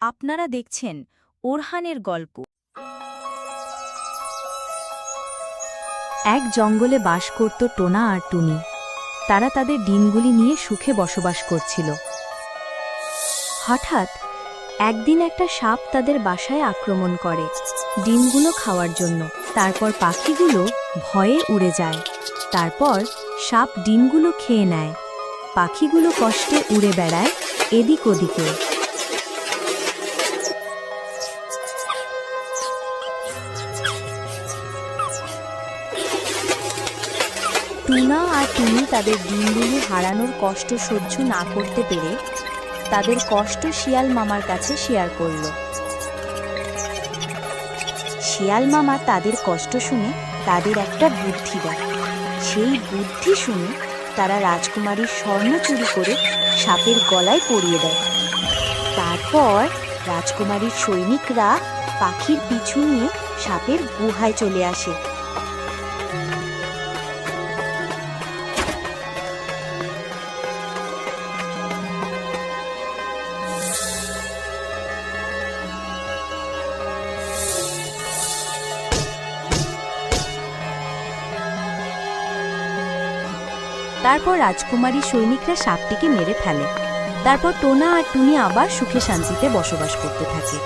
আপনারা দেখছেন ওরহানের গল্প। এক জঙ্গলে বাস করত টোনা আর টুনি। তারা তাদের ডিমগুলি নিয়ে সুখে বসবাস করছিল। হঠাৎ একদিন একটা সাপ তাদের বাসায় আক্রমণ করে ডিমগুলো খাওয়ার জন্য। তারপর পাখিগুলো ভয়ে উড়ে যায়। তারপর সাপ ডিমগুলো খেয়ে নেয়। পাখিগুলো কষ্টে উড়ে বেড়ায় এদিক ওদিকে। টুনা আর টুনি তাদের ডিমগুলি হারানোর কষ্ট সহ্য না করতে পেরে তাদের কষ্ট শিয়াল মামার কাছে শেয়ার করল। শিয়াল মামা তাদের কষ্ট শুনে তাদের একটা বুদ্ধি দেয়। সেই বুদ্ধি শুনে তারা রাজকুমারীর স্বর্ণ চুরি করে সাপের গলায় পরিয়ে দেয়। তারপর রাজকুমারীর সৈনিকরা পাখির পিছু নিয়ে সাপের গুহায় চলে আসে। তারপর রাজকুমারী সৈনিকরা সাপটিকে মেরে ফেলে। তারপর টোনা আর টুনি আবার সুখে শান্তিতে বসবাস করতে থাকে।